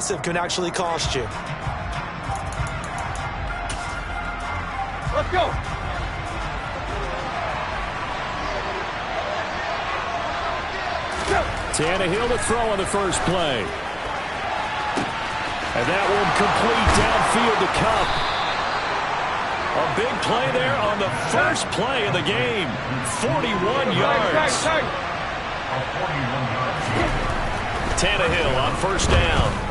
aggressive can actually cost you. Let's go. Tannehill to throw on the first play. And that one complete downfield to Kupp. A big play there on the first play of the game. 41 yards. Tannehill on first down.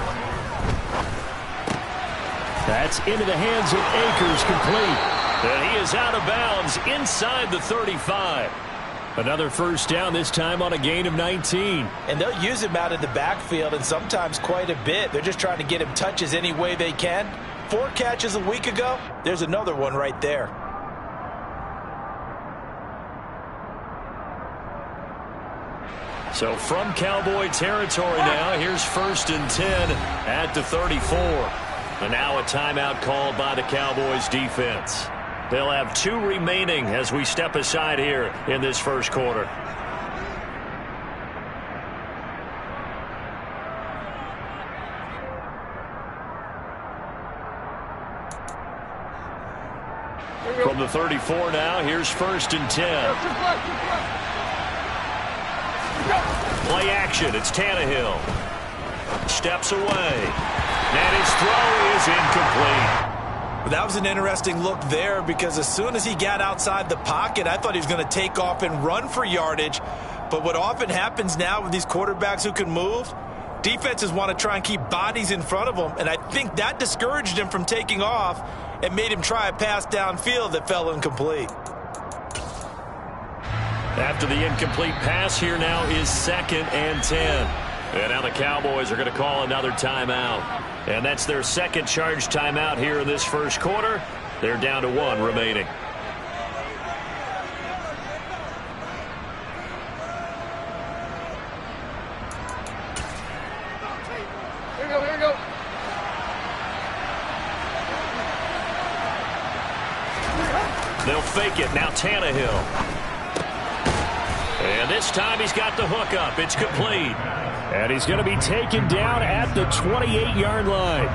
That's into the hands of Akers, complete. And he is out of bounds inside the 35. Another first down, this time on a gain of 19. And they'll use him out of the backfield, and sometimes quite a bit. They're just trying to get him touches any way they can. 4 catches a week ago, there's another one right there. So from Cowboy territory now, here's 1st and 10 at the 34. And now a timeout called by the Cowboys defense. They'll have 2 remaining as we step aside here in this first quarter. From the 34 now, here's 1st and 10. Play action, it's Tannehill. Steps away. And his throw is incomplete. That was an interesting look there, because as soon as he got outside the pocket, I thought he was going to take off and run for yardage. But what often happens now with these quarterbacks who can move, defenses want to try and keep bodies in front of them, and I think that discouraged him from taking off and made him try a pass downfield that fell incomplete. After the incomplete pass, here now is 2nd and 10. And now the Cowboys are going to call another timeout. And that's their second charge timeout here in this first quarter. They're down to 1 remaining. Here we go, here we go. They'll fake it. Now Tannehill. And this time he's got the hook up. It's complete. And he's going to be taken down at the 28-yard line.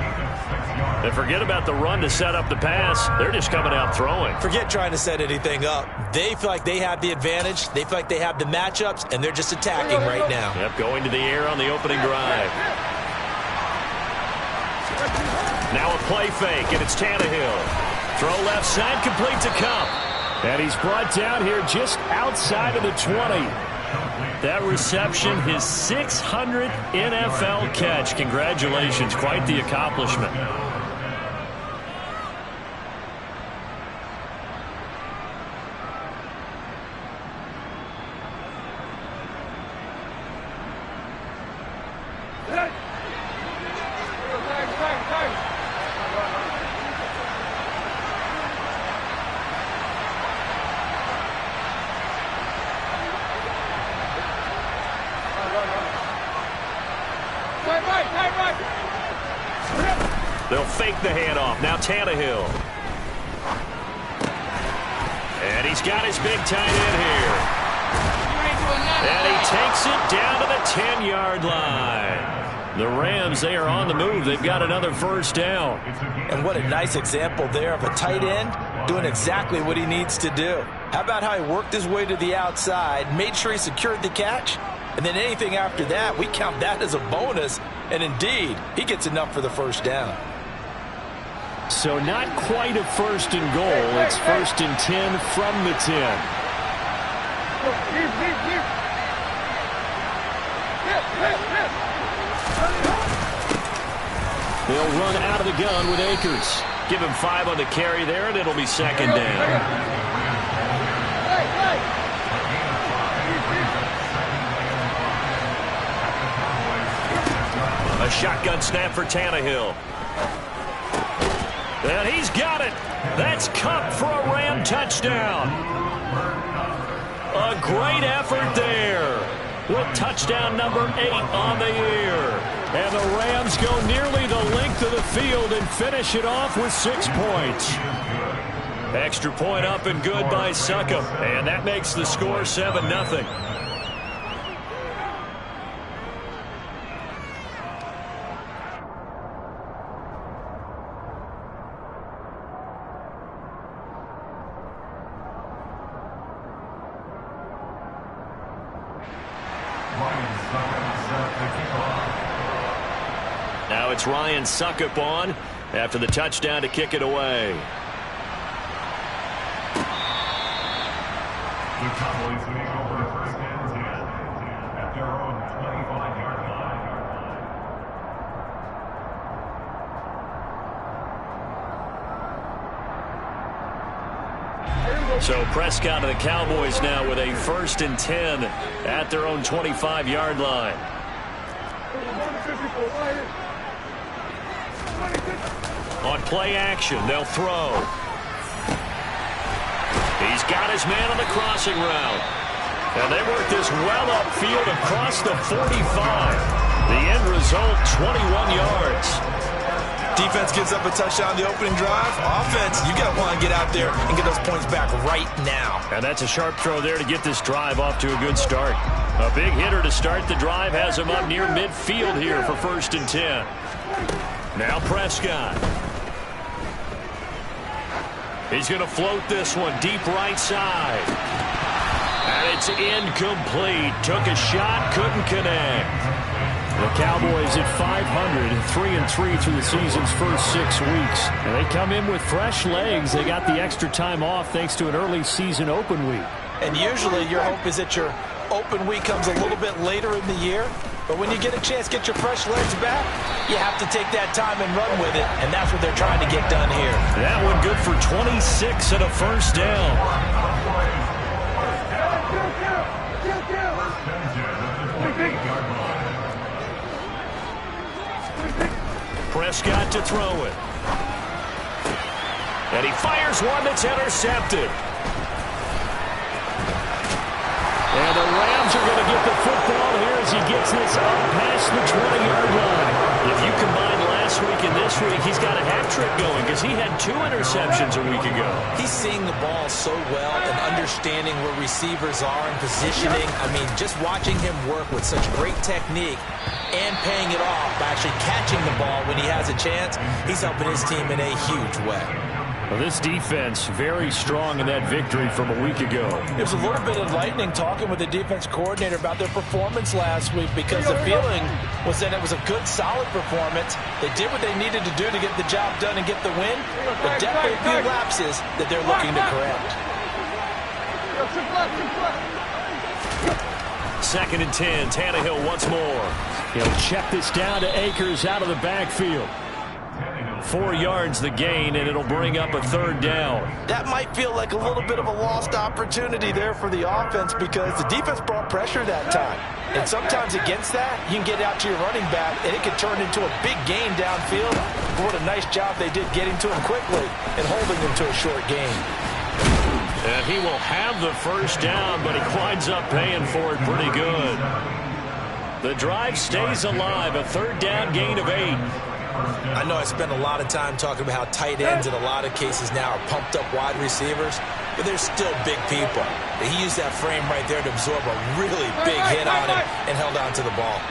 And forget about the run to set up the pass. They're just coming out throwing. Forget trying to set anything up. They feel like they have the advantage. They feel like they have the matchups, and they're just attacking right now. Yep, going to the air on the opening drive. Now a play fake, and it's Tannehill. Throw left side, complete to Kupp. And he's brought down here just outside of the 20. That reception, his 600th NFL catch. Congratulations, quite the accomplishment. They'll fake the handoff. Now Tannehill. And he's got his big tight end here. And he takes it down to the 10-yard line. The Rams, they are on the move. They've got another first down. And what a nice example there of a tight end doing exactly what he needs to do. How about how he worked his way to the outside, made sure he secured the catch, and then anything after that, we count that as a bonus. And indeed, he gets enough for the first down. So not quite a 1st and goal. It's 1st and 10 from the 10. They'll run out of the gun with Akers. Give him 5 on the carry there, and it'll be 2nd down. A shotgun snap for Tannehill. And he's got it. That's Kupp for a Ram touchdown. A great effort there with touchdown number 8 on the year. And the Rams go nearly the length of the field and finish it off with 6 points. Extra point up and good by Succop. And that makes the score 7-0. Now it's Ryan Suckup on after the touchdown to kick it away. The Cowboys winning over first and 10 at their own 25-yard line. So Prescott and the Cowboys now with a 1st and 10 at their own 25-yard line. On play action, they'll throw. He's got his man on the crossing route. And they work this well upfield across the 45. The end result, 21 yards. Defense gives up a touchdown on the opening drive. Offense, you got to want to get out there and get those points back right now. And that's a sharp throw there to get this drive off to a good start. A big hitter to start the drive has him up near midfield here for 1st and 10. Now Prescott. He's going to float this one deep right side. And it's incomplete. Took a shot, couldn't connect. The Cowboys at 500, 3-3 through the season's first 6 weeks. And they come in with fresh legs. They got the extra time off thanks to an early season open week. And usually your hope is that your open week comes a little bit later in the year. But when you get a chance to get your fresh legs back, you have to take that time and run with it. And that's what they're trying to get done here. That one good for 26 and a 1st down. Prescott to throw it. And he fires one that's intercepted. And the Rams are going to get the football here as he gets this up past the 20-yard line. If you combine last week and this week, he's got a hat trick going because he had 2 interceptions a week ago. He's seeing the ball so well and understanding where receivers are and positioning. I mean, just watching him work with such great technique and paying it off by actually catching the ball when he has a chance, he's helping his team in a huge way. Well, this defense very strong in that victory from a week ago. It was a little bit enlightening talking with the defense coordinator about their performance last week because the feeling was that it was a good, solid performance. They did what they needed to do to get the job done and get the win, but definitely a few lapses that they're looking to correct. 2nd and 10, Tannehill once more. He'll check this down to Akers out of the backfield. 4 yards the gain, and it'll bring up a 3rd down. That might feel like a little bit of a lost opportunity there for the offense because the defense brought pressure that time. And sometimes against that, you can get out to your running back, and it can turn into a big gain downfield. But what a nice job they did getting to him quickly and holding him to a short gain. And he will have the 1st down, but he winds up paying for it pretty good. The drive stays alive, a 3rd down gain of 8. I know I spent a lot of time talking about how tight ends in a lot of cases now are pumped up wide receivers, but they're still big people. He used that frame right there to absorb a really big hit on him and held on to the ball.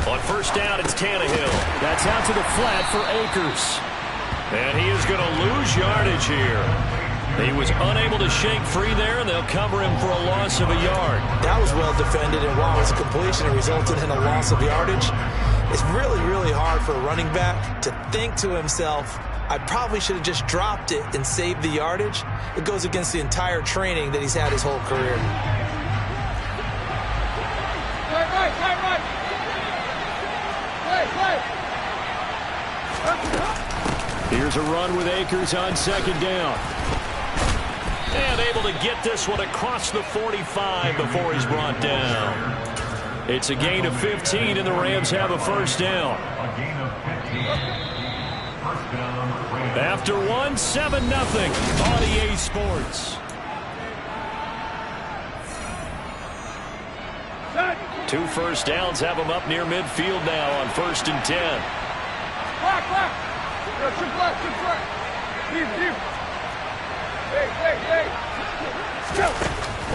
On 1st down, it's Tannehill. That's out to the flat for Akers. And he is going to lose yardage here. He was unable to shake free there, and they'll cover him for a loss of a yard. That was well defended, and while it was a completion, it resulted in a loss of yardage. It's really, really hard for a running back to think to himself, I probably should have just dropped it and saved the yardage. It goes against the entire training that he's had his whole career. Here's a run with Akers on 2nd down. And able to get this one across the 45 before he's brought down. It's a gain of 15, and the Rams have a 1st down. After 1, 7-0 on EA Sports. 2 1st downs have them up near midfield now on 1st and 10.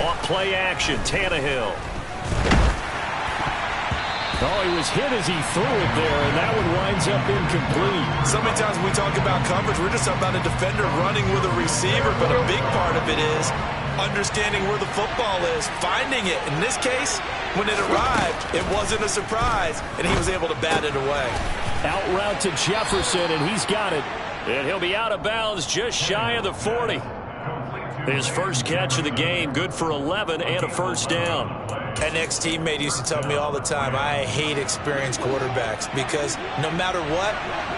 On play action, Tannehill. Oh, he was hit as he threw it there, and that one winds up incomplete. So many times when we talk about coverage, we're just talking about a defender running with a receiver, but a big part of it is understanding where the football is, finding it. In this case, when it arrived, it wasn't a surprise, and he was able to bat it away. Out route to Jefferson, and he's got it. And he'll be out of bounds just shy of the 40. His first catch of the game, good for 11 and a first down. An ex-teammate used to tell me all the time, I hate experienced quarterbacks because no matter what,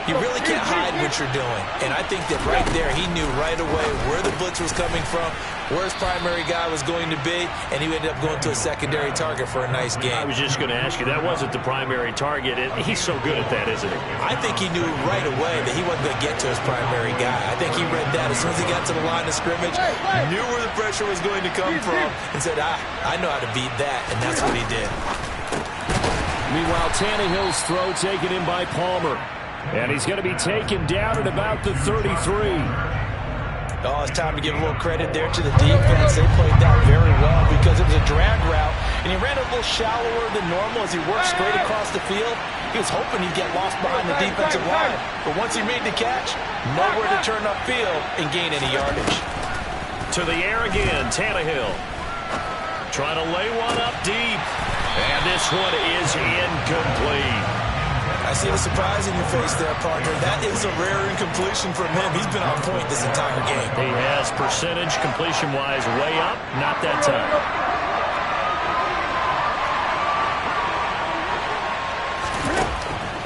you really can't hide what you're doing. And I think that right there, he knew right away where the blitz was coming from, where his primary guy was going to be, and he ended up going to a secondary target for a nice game. I was just going to ask you, that wasn't the primary target. He's so good at that, isn't he? I think he knew right away that he wasn't going to get to his primary guy. I think he read that as soon as he got to the line of scrimmage, knew where the pressure was going to come from, and said, I know how to beat that, and that's what he did. Meanwhile, Tannehill's throw taken in by Palmer. And he's going to be taken down at about the 33. Oh, it's time to give a little credit there to the defense. They played that very well because it was a drag route, and he ran a little shallower than normal as he worked straight across the field. He was hoping he'd get lost behind the defensive line, but once he made the catch, nowhere to turn upfield and gain any yardage. To the air again, Tannehill. Trying to lay one up deep. And this one is incomplete. I see the surprise in your face there, partner. That is a rare incompletion from him. He's been on point this entire game. He has percentage completion-wise way up. Not that time.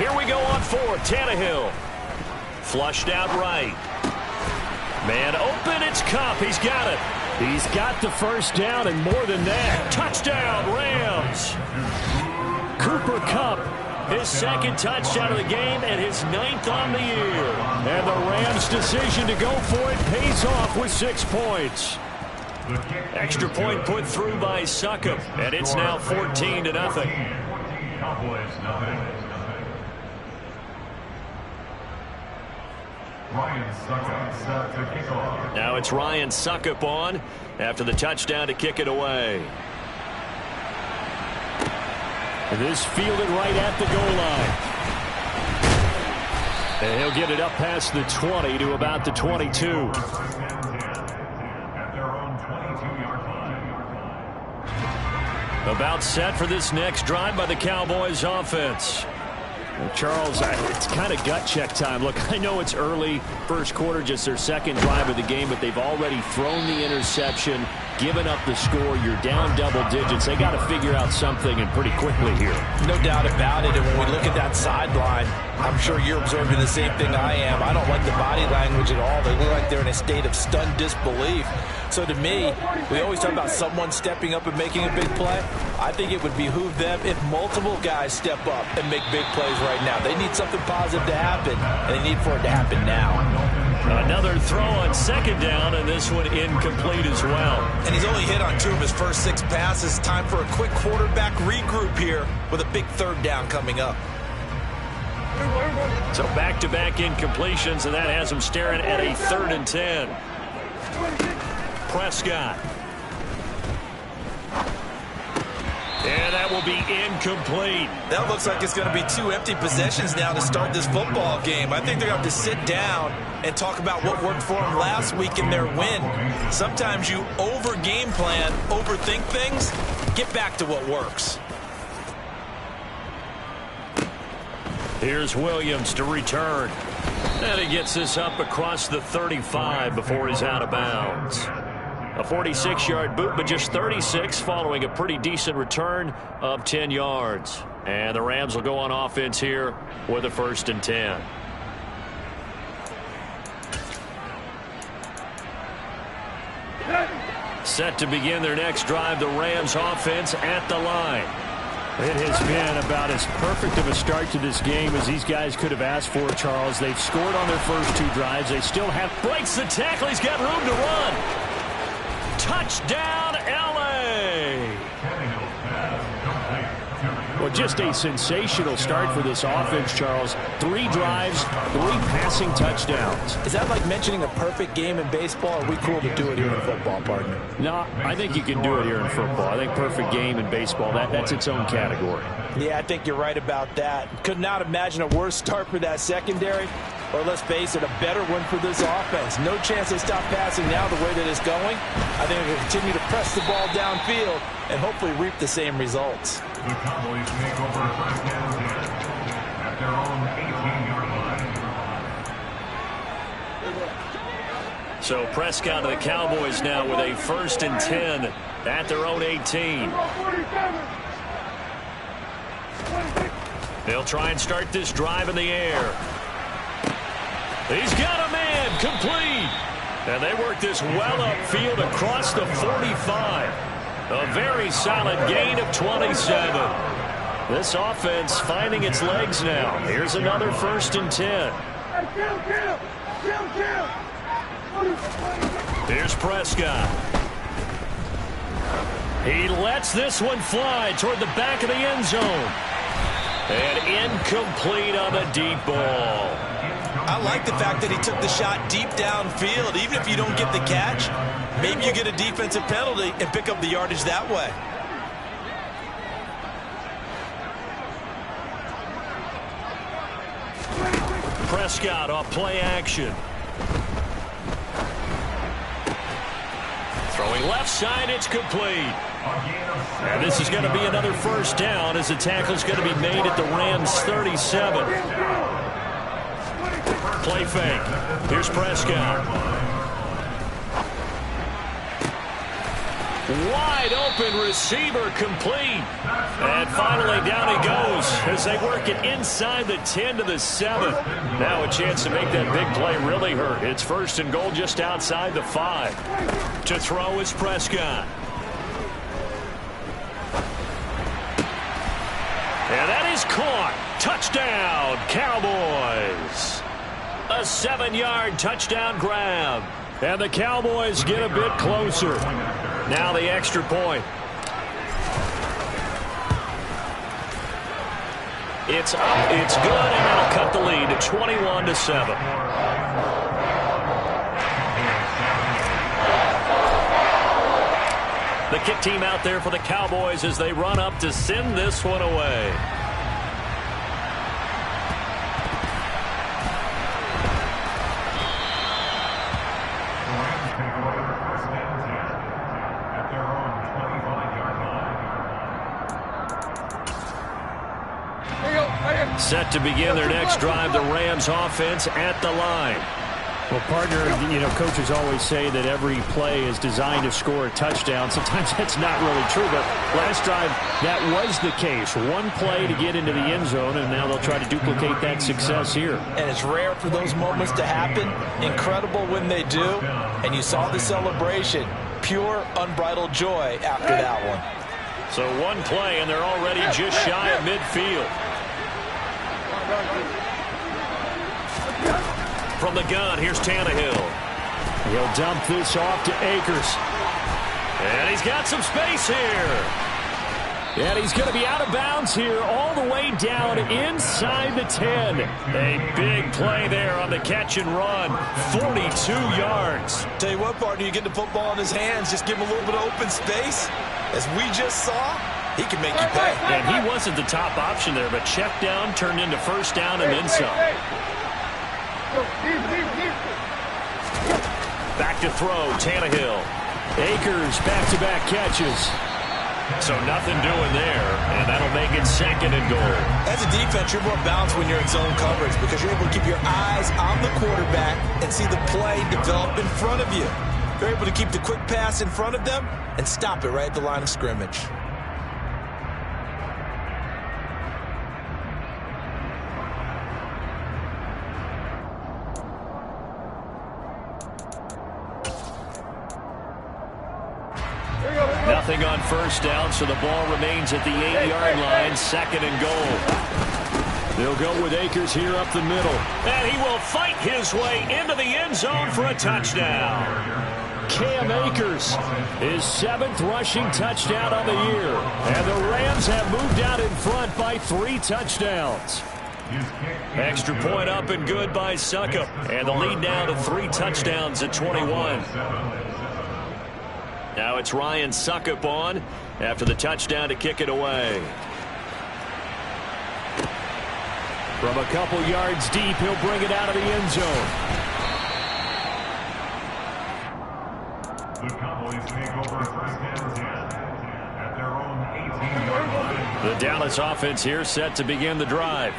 Here we go on fourth. Tannehill. Flushed out right. Man open. It's Kupp. He's got it. He's got the first down and more than that. Touchdown, Rams. Cooper Kupp. His second touchdown of the game and his 9th on the year. And the Rams' decision to go for it pays off with 6 points. Extra point put through by Succop, and it's now 14-0. Now it's Ryan Succop on after the touchdown to kick it away. This fielded right at the goal line. And he'll get it up past the 20 to about the 22. At their own 22-yard line. About set for this next drive by the Cowboys offense. Well, Charles, it's kind of gut check time. Look, I know it's early, first quarter, just their second drive of the game, but they've already thrown the interception, given up the score. You're down double digits. They got to figure out something, and pretty quickly here. No doubt about it. And when we look at that sideline, I'm sure you're observing the same thing I am. I don't like the body language at all. They look like they're in a state of stunned disbelief. So to me, we always talk about someone stepping up and making a big play. I think it would behoove them if multiple guys step up and make big plays right now. They need something positive to happen, and they need for it to happen now. Another throw on second down, and this one incomplete as well. And he's only hit on 2 of his first 6 passes. Time for a quick quarterback regroup here with a big third down coming up. So back-to-back incompletions, and that has him staring at a 3rd and 10. Prescott. And that will be incomplete. That looks like it's going to be 2 empty possessions now to start this football game. I think they're going to have to sit down and talk about what worked for them last week in their win. Sometimes you over-game plan, overthink things. Get back to what works. Here's Williams to return. And he gets this up across the 35 before he's out of bounds. A 46-yard boot, but just 36 following a pretty decent return of 10 yards. And the Rams will go on offense here with a 1st and 10. Set to begin their next drive, the Rams offense at the line. It has been about as perfect of a start to this game as these guys could have asked for, Charles. They've scored on their first 2 drives. They still have... Breaks the tackle. He's got room to run. Touchdown, L.A. Well, just a sensational start for this offense, Charles. 3 drives, 3 passing touchdowns. Is that like mentioning a perfect game in baseball? Or are we cool to do it here in football, partner? No, I think you can do it here in football. I think perfect game in baseball, that's its own category. Yeah, I think you're right about that. Could not imagine a worse start for that secondary. Or let's face it, a better one for this offense. No chance they stop passing now the way that it's going. I think they'll continue to press the ball downfield and hopefully reap the same results. The Cowboys make over a first down at their own 18-yard line. So Prescott to the Cowboys now with a 1st and 10 at their own 18. They'll try and start this drive in the air. He's got a man, complete. And they work this well upfield across the 45. A very solid gain of 27. This offense finding its legs now. Here's another 1st and 10. Here's Prescott. He lets this one fly toward the back of the end zone. And incomplete on the deep ball. I like the fact that he took the shot deep downfield. Even if you don't get the catch, maybe you get a defensive penalty and pick up the yardage that way. Prescott off play action. Throwing left side, it's complete. And this is going to be another 1st down as the tackle's going to be made at the Rams' 37. Play fake. Here's Prescott. Wide open receiver complete. And finally down he goes as they work it inside the 10 to the 7. Now a chance to make that big play really hurt. It's 1st and goal just outside the 5. To throw is Prescott. And that is caught. Touchdown, Cowboys. A 7-yard touchdown grab. And the Cowboys get a bit closer. Now the extra point. It's up, it's good, and that'll cut the lead to 21-7. The kick team out there for the Cowboys as they run up to send this one away. Set to begin their next drive, the Rams offense at the line. Well, partner, you know, coaches always say that every play is designed to score a touchdown. Sometimes that's not really true, but last drive, that was the case. One play to get into the end zone, and now they'll try to duplicate that success here. And it's rare for those moments to happen. Incredible when they do. And you saw the celebration. Pure, unbridled joy after that one. So one play, and they're already just shy of midfield. From the gun, here's Tannehill. He'll dump this off to Akers. And he's got some space here. And he's going to be out of bounds here all the way down inside the 10. A big play there on the catch and run. 42 yards. Tell you what, partner, you get the football in his hands, just give him a little bit of open space. As we just saw, he can make you pay. And he wasn't the top option there, but check down turned into 1st down and then some. Back to throw, Tannehill. Akers back-to-back catches. So nothing doing there, and that'll make it 2nd and goal. As a defense, you're more balanced when you're in zone coverage because you're able to keep your eyes on the quarterback and see the play develop in front of you. You're able to keep the quick pass in front of them and stop it right at the line of scrimmage. Nothing on 1st down, so the ball remains at the 8-yard line, 2nd and goal. They'll go with Akers here up the middle. And he will fight his way into the end zone for a touchdown. Cam Akers, his 7th rushing touchdown on the year. And the Rams have moved out in front by 3 touchdowns. Extra point up and good by Succop. And the lead now to 3 touchdowns at 21. Now it's Ryan Succop on after the touchdown to kick it away. From a couple yards deep, he'll bring it out of the end zone. The Cowboys take over first and 10 at their own 18-yard line. The Dallas offense here set to begin the drive.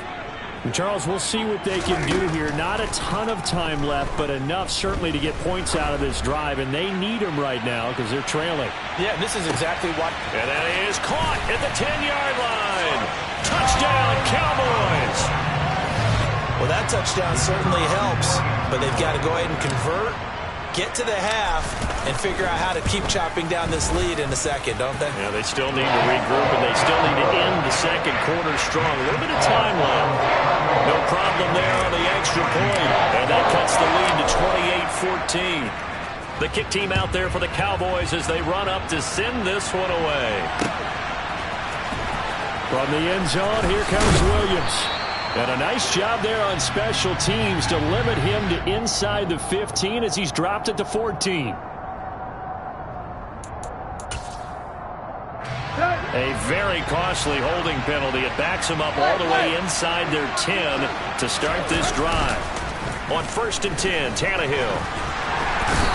And Charles, we'll see what they can do here. Not a ton of time left, but enough certainly to get points out of this drive, and they need them right now because they're trailing. Yeah, this is exactly what. And that is caught at the 10-yard line. Touchdown, Cowboys. Well, that touchdown certainly helps, but they've got to go ahead and convert, get to the half, and figure out how to keep chopping down this lead in a second, don't they? Yeah, they still need to regroup, and they still need to end the second quarter strong. A little bit of time left. No problem there on the extra point, and that cuts the lead to 28-14. The kick team out there for the Cowboys as they run up to send this one away. From the end zone, here comes Williams. And a nice job there on special teams to limit him to inside the 15 as he's dropped it to 14. A very costly holding penalty. It backs him up all the way inside their 10 to start this drive. On 1st and 10, Tannehill.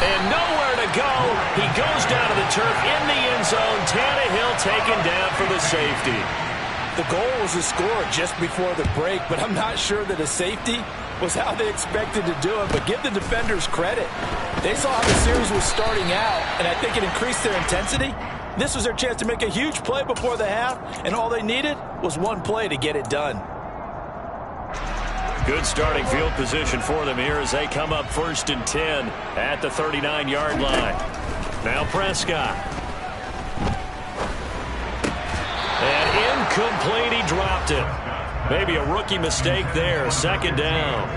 And nowhere to go. He goes down to the turf in the end zone. Tannehill taken down for the safety. The goal was to score just before the break, but I'm not sure that a safety was how they expected to do it. But give the defenders credit. They saw how the series was starting out, and I think it increased their intensity. This was their chance to make a huge play before the half, and all they needed was one play to get it done. Good starting field position for them here as they come up 1st and 10 at the 39-yard line. Now Prescott. And incomplete, he dropped it. Maybe a rookie mistake there. 2nd down.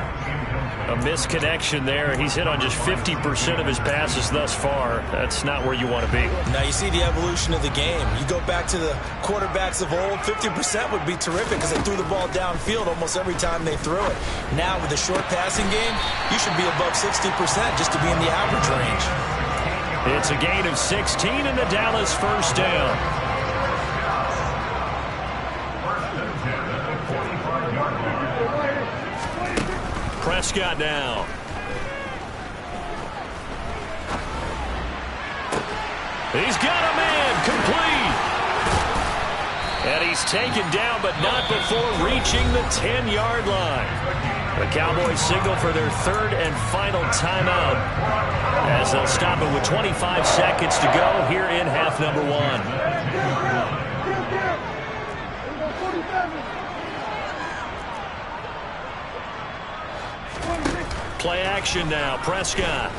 A misconnection there. He's hit on just 50% of his passes thus far. That's not where you want to be. Now you see the evolution of the game. You go back to the quarterbacks of old, 50% would be terrific because they threw the ball downfield almost every time they threw it. Now with the short passing game, you should be above 60% just to be in the average range. It's a gain of 16 in the Dallas 1st down. Prescott now. He's got a man, complete. And he's taken down, but not before reaching the 10-yard line. The Cowboys signal for their 3rd and final timeout as they'll stop it with 25 seconds to go here in half number 1. Play action now. Prescott.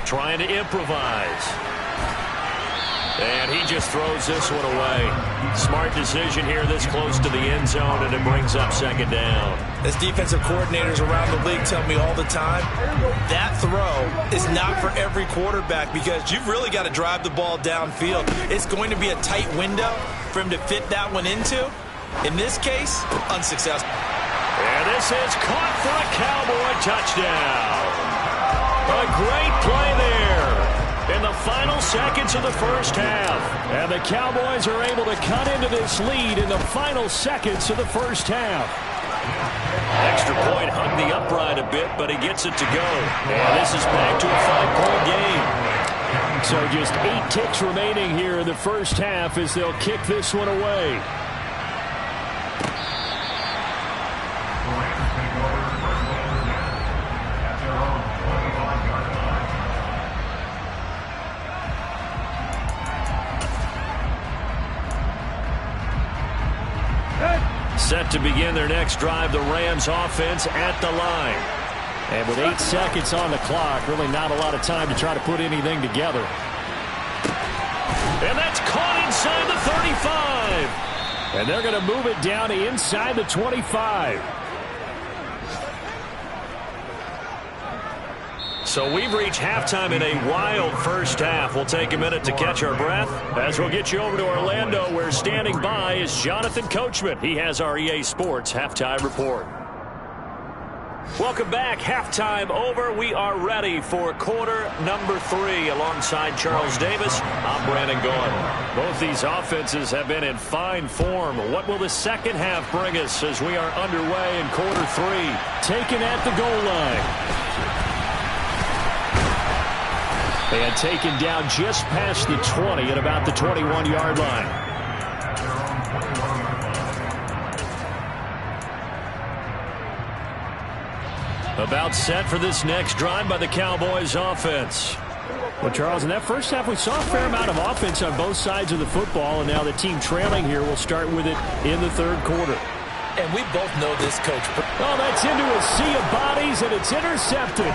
Trying to improvise. And he just throws this one away. Smart decision here this close to the end zone, and it brings up 2nd down. As defensive coordinators around the league tell me all the time, that throw is not for every quarterback because you've really got to drive the ball downfield. It's going to be a tight window for him to fit that one into. In this case, unsuccessful. And this is caught for a Cowboy touchdown. A great play there in the final seconds of the 1st half. And the Cowboys are able to cut into this lead in the final seconds of the 1st half. Extra point hung the upright a bit, but he gets it to go. And this is back to a 5-point game. So just 8 ticks remaining here in the 1st half as they'll kick this one away. Set to begin their next drive, the Rams offense at the line. And with 8 seconds on the clock, really not a lot of time to try to put anything together. And that's caught inside the 35. And they're going to move it down to inside the 25. So we've reached halftime in a wild first half. We'll take a minute to catch our breath as we'll get you over to Orlando, where standing by is Jonathan Coachman. He has our EA Sports Halftime Report. Welcome back. Halftime over. We are ready for quarter number 3. Alongside Charles Davis, I'm Brandon Gaudin. Both these offenses have been in fine form. What will the second half bring us as we are underway in quarter 3? Taken at the goal line. And taken down just past the 20 at about the 21-yard line. About set for this next drive by the Cowboys offense. Well, Charles, in that first half, we saw a fair amount of offense on both sides of the football, and now the team trailing here will start with it in the third quarter. And we both know this, Coach. Oh, that's into a sea of bodies, and it's intercepted.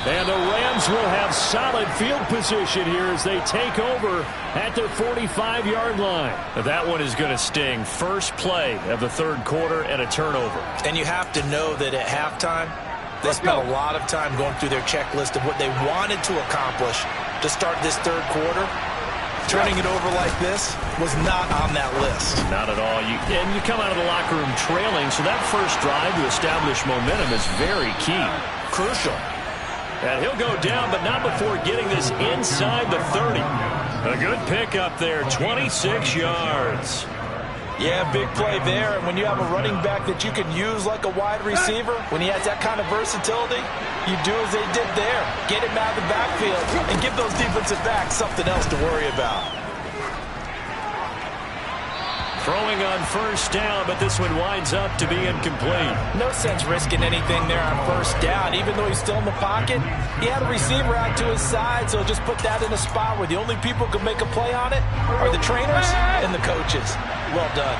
And the Rams will have solid field position here as they take over at their 45-yard line. That one is going to sting. First play of the third quarter and a turnover. And you have to know that at halftime, they spent a lot of time going through their checklist of what they wanted to accomplish to start this third quarter. Turning it over like this was not on that list. Not at all. And you come out of the locker room trailing, so that first drive to establish momentum is very key. Crucial. And he'll go down, but not before getting this inside the 30. A good pickup there, 26 yards. Yeah, big play there. And when you have a running back that you can use like a wide receiver, when he has that kind of versatility, you do as they did there. Get him out of the backfield and give those defensive backs something else to worry about. Throwing on first down, but this one winds up to be incomplete. No sense risking anything there on first down. Even though he's still in the pocket, he had a receiver out to his side, so just put that in a spot where the only people who can make a play on it are the trainers and the coaches. Well done.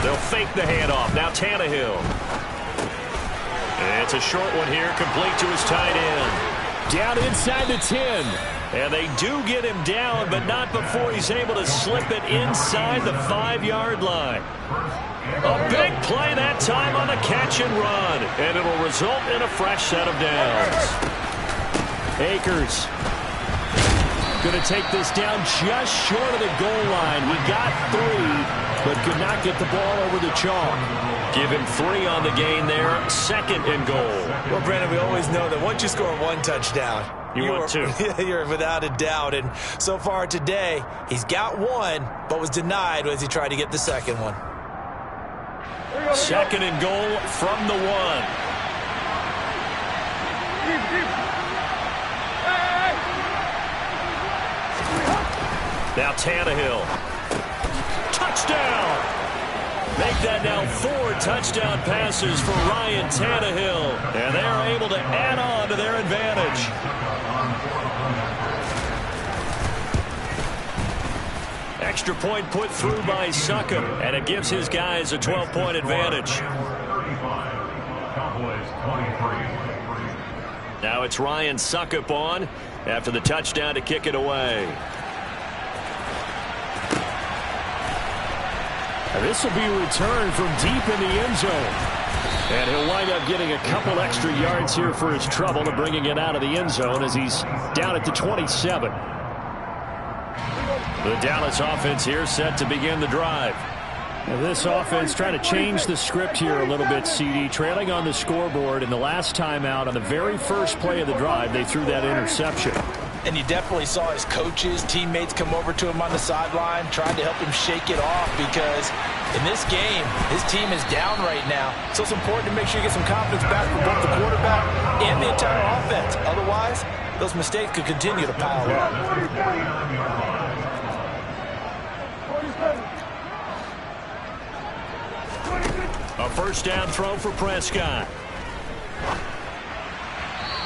They'll fake the handoff. Now Tannehill. It's a short one here, complete to his tight end. Down inside the 10. And they do get him down, but not before he's able to slip it inside the 5-yard line. A big play that time on the catch and run. And it'll result in a fresh set of downs. Akers going to take this down just short of the goal line. He got 3, but could not get the ball over the chalk. Give him 3 on the gain there. Second and goal. Well, Brandon, we always know that once you score 1 touchdown, you want 2. You're without a doubt. And so far today, he's got 1, but was denied as he tried to get the second one. Second and goal from the 1. Now Tannehill. Touchdown! Make that now 4 touchdown passes for Ryan Tannehill. And they are able to add on to their advantage. Extra point put through by Succop, and it gives his guys a 12-point advantage. 35, Cowboys 23. Now it's Ryan Succop on after the touchdown to kick it away. This will be returned from deep in the end zone. And he'll wind up getting a couple extra yards here for his trouble and bringing it out of the end zone as he's down at the 27. The Dallas offense here set to begin the drive. Now this offense trying to change the script here a little bit, CD. Trailing on the scoreboard, and the last time out on the very first play of the drive, they threw that interception. And you definitely saw his coaches, teammates come over to him on the sideline, trying to help him shake it off, because in this game, his team is down right now. So it's important to make sure you get some confidence back from both the quarterback and the entire offense. Otherwise, those mistakes could continue to pile up. A first down throw for Prescott.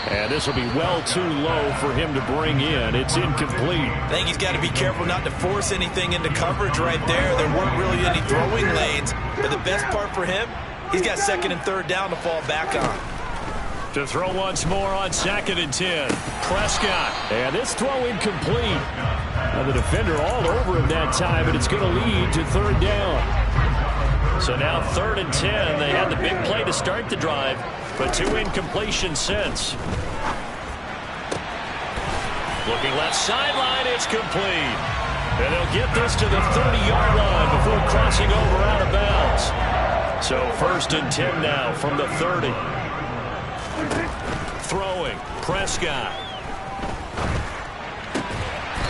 And this will be well too low for him to bring in. It's incomplete. I think he's got to be careful not to force anything into coverage right there. There weren't really any throwing lanes. But the best part for him, he's got second and third down to fall back on. To throw once more on 2nd and 10. Prescott. And this throw incomplete. The defender all over him that time, and it's going to lead to 3rd down. So now 3rd and 10. They had the big play to start the drive, but 2 incompletions since. Looking left sideline, it's complete. And they'll get this to the 30-yard line before crossing over out of bounds. So 1st and 10 now from the 30. Throwing, Prescott.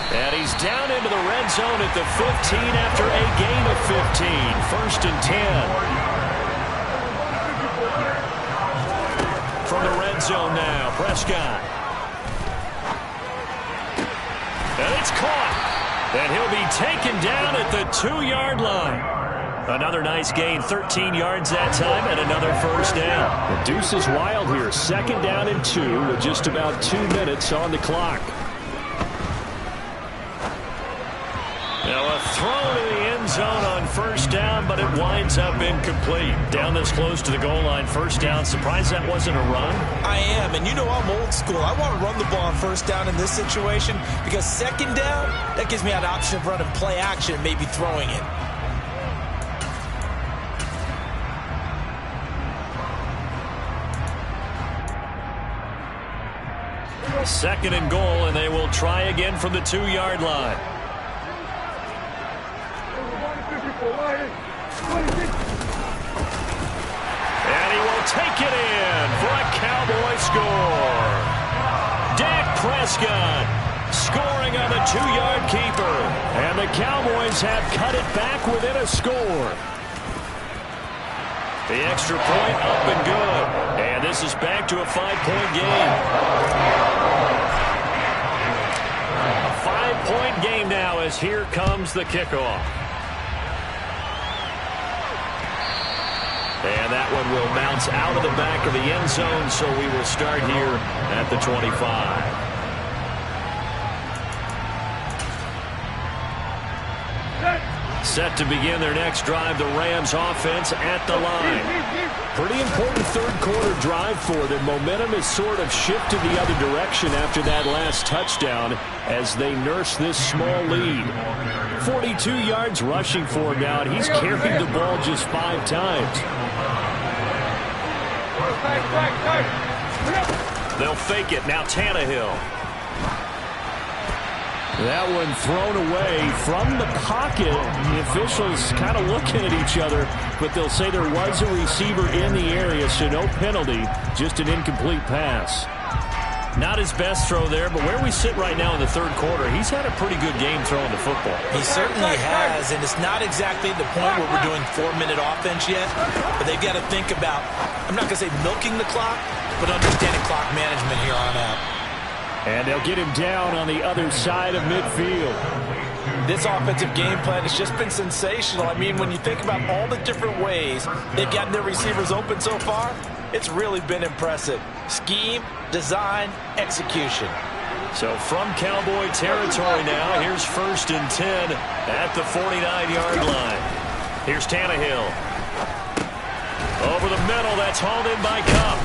And he's down into the red zone at the 15 after a gain of 15. 1st and 10. From the red zone now, Prescott. And it's caught. And he'll be taken down at the 2-yard line. Another nice gain, 13 yards that time, and another 1st down. The deuce is wild here. 2nd down and 2 with just about 2 minutes on the clock. Now a throw to the end zone on 1st down, but it winds up incomplete. Down this close to the goal line, 1st down. Surprised that wasn't a run? I am, and you know I'm old school. I want to run the ball on 1st down in this situation because 2nd down, that gives me an option of running play action and maybe throwing it. Second and goal, and they will try again from the 2-yard line. And he will take it in for a Cowboy score. Dak Prescott scoring on the 2-yard keeper. And the Cowboys have cut it back within a score. The extra point up and good. And this is back to a 5-point game. A 5-point game now as here comes the kickoff. And that one will bounce out of the back of the end zone, so we will start here at the 25. Set to begin their next drive, the Rams offense at the line. Pretty important 3rd quarter drive for them. Momentum has sort of shifted the other direction after that last touchdown as they nurse this small lead. 42 yards rushing for him now, and he's carried the ball just 5 times. They'll fake it. Now Tannehill. That one thrown away from the pocket. The officials kind of looking at each other, but they'll say there was a receiver in the area, so no penalty, just an incomplete pass. Not his best throw there, but where we sit right now in the 3rd quarter, he's had a pretty good game throwing the football. He certainly has, and it's not exactly the point where we're doing 4-minute offense yet, but they've got to think about, I'm not going to say milking the clock, but understanding clock management here on out. And they'll get him down on the other side of midfield. This offensive game plan has just been sensational. I mean, when you think about all the different ways they've gotten their receivers open so far, it's really been impressive. Scheme, design, execution. So from Cowboy territory now, here's 1st and 10 at the 49-yard line. Here's Tannehill. Over the middle, that's hauled in by Cup.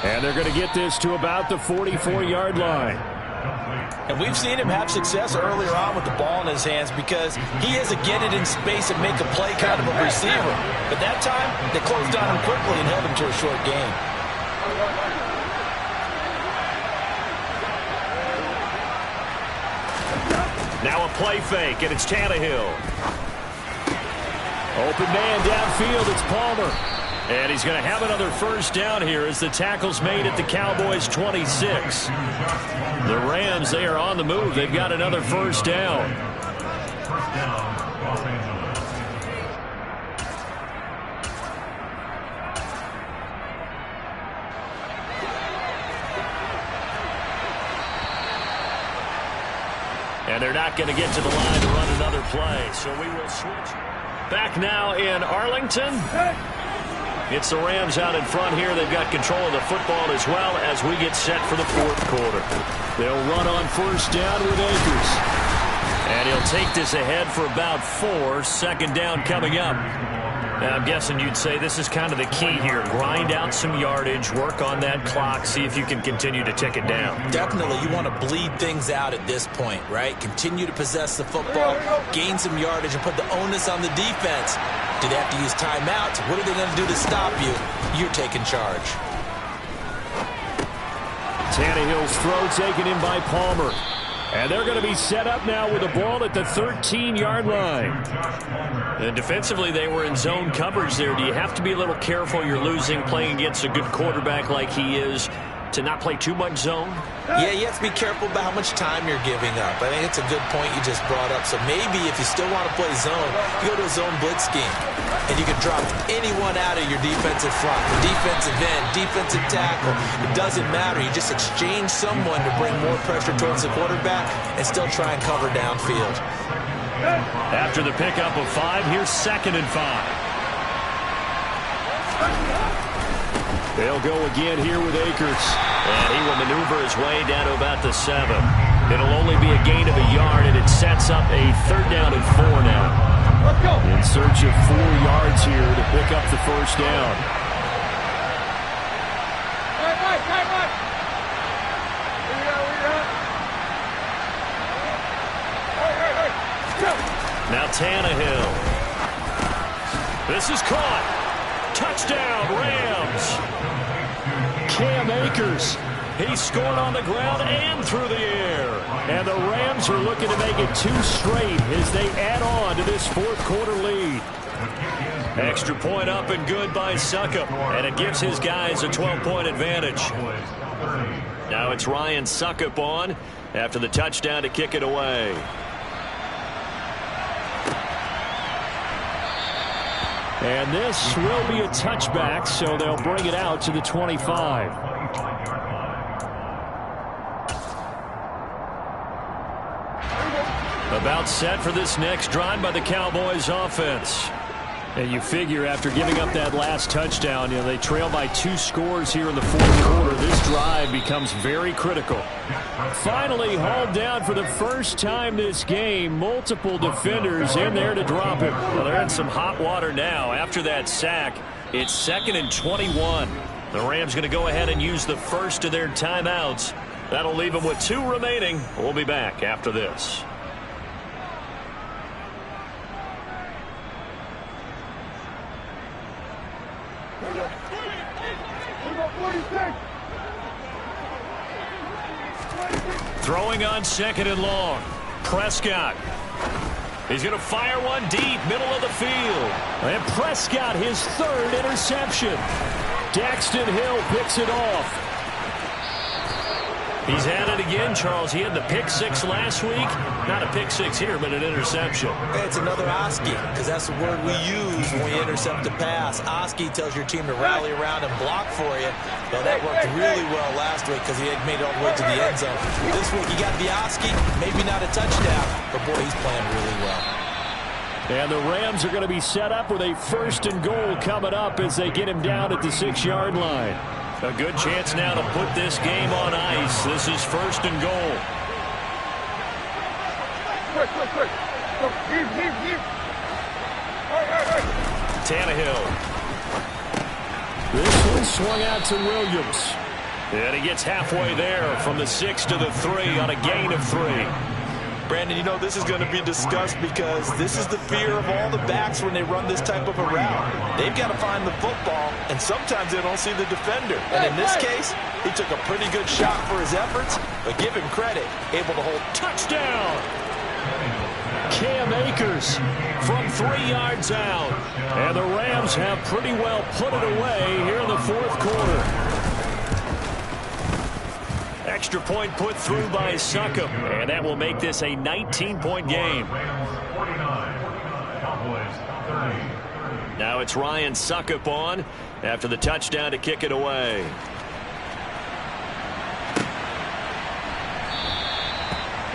And they're going to get this to about the 44-yard line. And we've seen him have success earlier on with the ball in his hands because he has a get it in space and make a play kind of a receiver. But that time, they closed on him quickly and held him to a short gain. Now a play fake, and it's Tannehill. Open man downfield, it's Palmer. And he's going to have another 1st down here as the tackle's made at the Cowboys' 26. The Rams, they are on the move. They've got another 1st down. And they're not going to get to the line to run another play, so we will switch. Back now in Arlington. It's the Rams out in front here. They've got control of the football as well as we get set for the 4th quarter. They'll run on 1st down with Akers. And he'll take this ahead for about 4. 2nd down coming up. I'm guessing you'd say this is kind of the key here. Grind out some yardage, work on that clock, see if you can continue to tick it down. Definitely. You want to bleed things out at this point, right? Continue to possess the football, gain some yardage, and put the onus on the defense. Do they have to use timeouts? What are they going to do to stop you? You're taking charge. Tannehill's throw taken in by Palmer. And they're going to be set up now with the ball at the 13-yard line. And defensively, they were in zone coverage there. Do you have to be a little careful? You're losing, playing against a good quarterback like he is, to not play too much zone? Yeah, you have to be careful about how much time you're giving up. I think it's a good point you just brought up. So maybe if you still want to play zone, you go to a zone blitz scheme. And you can drop anyone out of your defensive front, the defensive end, defensive tackle. It doesn't matter. You just exchange someone to bring more pressure towards the quarterback and still try and cover downfield. After the pickup of 5, here's 2nd and 5. They'll go again here with Akers. And he will maneuver his way down to about the 7. It'll only be a gain of a yard, and it sets up a 3rd down and 4 now. Let's go. In search of 4 yards here to pick up the 1st down. Time. Now Tannehill. This is caught. Touchdown, Rams. Cam Akers. He scored on the ground and through the air. And the Rams are looking to make it 2 straight as they add on to this 4th quarter lead. Extra point up and good by Succop. And it gives his guys a 12-point advantage. Now it's Ryan Succop on after the touchdown to kick it away. And this will be a touchback, so they'll bring it out to the 25. About set for this next drive by the Cowboys offense. And you figure after giving up that last touchdown, they trail by 2 scores here in the 4th quarter. This drive becomes very critical. Finally hauled down for the first time this game. Multiple defenders in there to drop him. Well, they're in some hot water now. After that sack, it's 2nd and 21. The Rams going to go ahead and use the first of their timeouts. That'll leave them with 2 remaining. We'll be back after this. Throwing on 2nd and long. Prescott. He's going to fire one deep, middle of the field. And Prescott, his 3rd interception. Daxton Hill picks it off. He's had it again, Charles. He had the pick 6 last week. Not a pick 6 here, but an interception. It's another Oski, because that's the word we use when we intercept a pass. Oski tells your team to rally around and block for you. Well, that worked really well last week because he had made it all the way to the end zone. This week he got the Oski, maybe not a touchdown, but boy, he's playing really well. And the Rams are going to be set up with a 1st and goal coming up as they get him down at the 6-yard line. A good chance now to put this game on ice. This is 1st and goal. Quick. Go, heave. Tannehill. This one swung out to Williams. And he gets halfway there from the 6 to the 3 on a gain of 3. Brandon, you know this is going to be discussed because this is the fear of all the backs when they run this type of a route. They've got to find the football, and sometimes they don't see the defender. And in this case, he took a pretty good shot for his efforts, but give him credit, able to hold. Touchdown! Cam Akers from 3 yards out. And the Rams have pretty well put it away here in the 4th quarter. Extra point put through by Succop, and that will make this a 19-point game. Now it's Ryan Succop on after the touchdown to kick it away.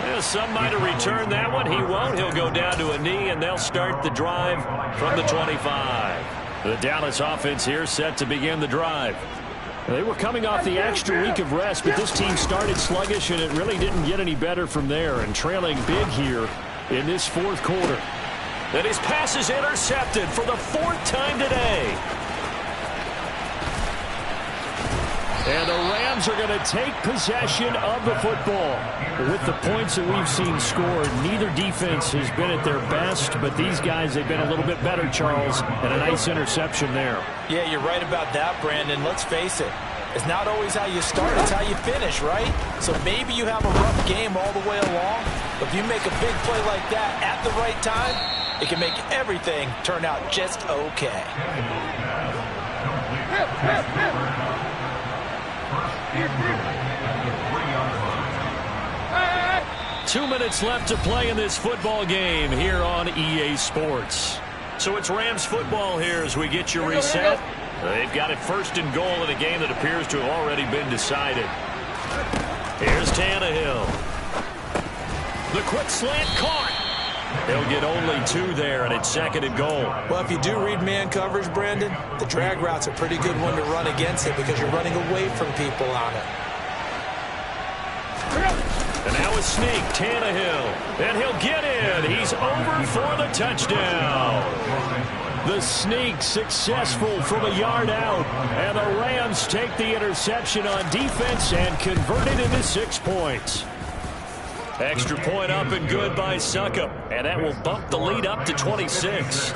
Well, some might have returned that one. He won't. He'll go down to a knee, and they'll start the drive from the 25. The Dallas offense here set to begin the drive. They were coming off the extra week of rest, but this team started sluggish, and it really didn't get any better from there, and trailing big here in this 4th quarter. And his pass is intercepted for the 4th time today. And the Rams are going to take possession of the football. With the points that we've seen scored, neither defense has been at their best, but these guys have been a little bit better, Charles, and a nice interception there. Yeah, you're right about that, Brandon. Let's face it. It's not always how you start, it's how you finish, right? So maybe you have a rough game all the way along, but if you make a big play like that at the right time, it can make everything turn out just okay. 2 minutes left to play in this football game here on EA Sports. So it's Rams football here as we get you reset. They've got it 1st and goal in a game that appears to have already been decided. Here's Tannehill. The quick slant caught. They'll get only 2 there, and it's 2nd and goal. Well, if you do read man coverage, Brandon, the drag route's a pretty good one to run against it because you're running away from people on it. And now a sneak, Tannehill. And he'll get in. He's over for the touchdown. The sneak successful from a yard out. And the Rams take the interception on defense and convert it into 6 points. Extra point up and good by Succop. And that will bump the lead up to 26.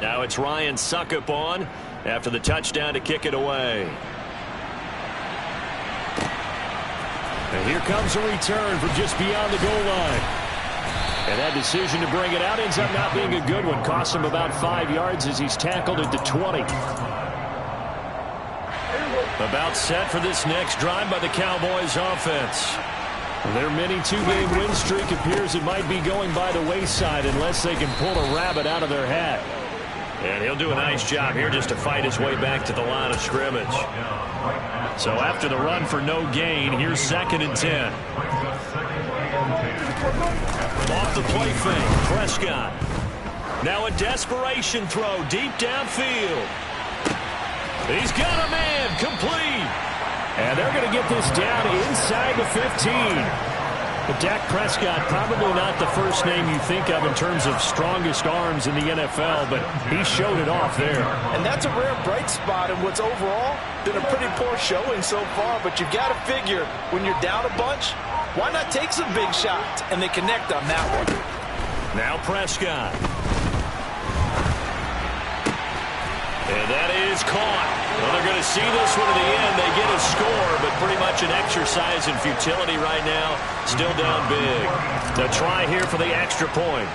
Now it's Ryan Succop on after the touchdown to kick it away. And here comes a return from just beyond the goal line. And that decision to bring it out ends up not being a good one. Costs him about 5 yards as he's tackled at the 20. About set for this next drive by the Cowboys offense. Their mini 2-game win streak appears it might be going by the wayside unless they can pull a rabbit out of their hat. And he'll do a nice job here just to fight his way back to the line of scrimmage. So after the run for no gain, here's 2nd and 10. Off the play fake, Prescott. Now a desperation throw deep downfield. He's got a man, complete. And they're going to get this down inside the 15. But Dak Prescott, probably not the first name you think of in terms of strongest arms in the NFL, but he showed it off there. And that's a rare bright spot in what's overall been a pretty poor showing so far, but you've got to figure when you're down a bunch, why not take some big shots? And they connect on that one. Now Prescott. And that is caught. Well, they're going to see this one to the end. They get a score, but pretty much an exercise in futility right now. Still down big. The try here for the extra point.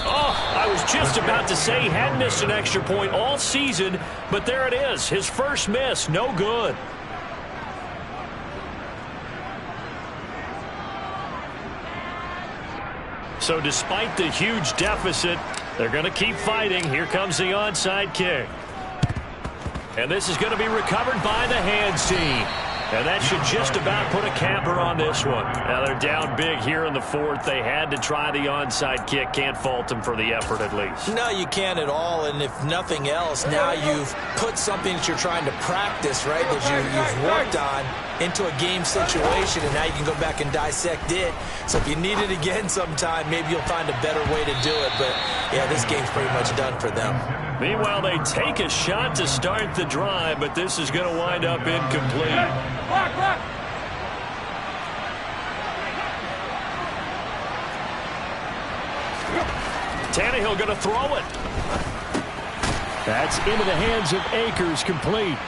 Oh, I was just about to say he had missed an extra point all season, but there it is. His first miss, no good. So despite the huge deficit, they're going to keep fighting. Here comes the onside kick. And this is going to be recovered by the hands team. And that should just about put a capper on this one. Now they're down big here in the 4th. They had to try the onside kick. Can't fault them for the effort at least. No, you can't at all. And if nothing else, now you've put something that you're trying to practice, right, that you've worked on into a game situation, and now you can go back and dissect it. So if you need it again sometime, maybe you'll find a better way to do it. But, yeah, this game's pretty much done for them. Meanwhile, they take a shot to start the drive, but this is going to wind up incomplete. Tannehill going to throw it. That's into the hands of Akers, complete.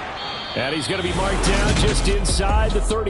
And he's going to be marked down just inside the 30.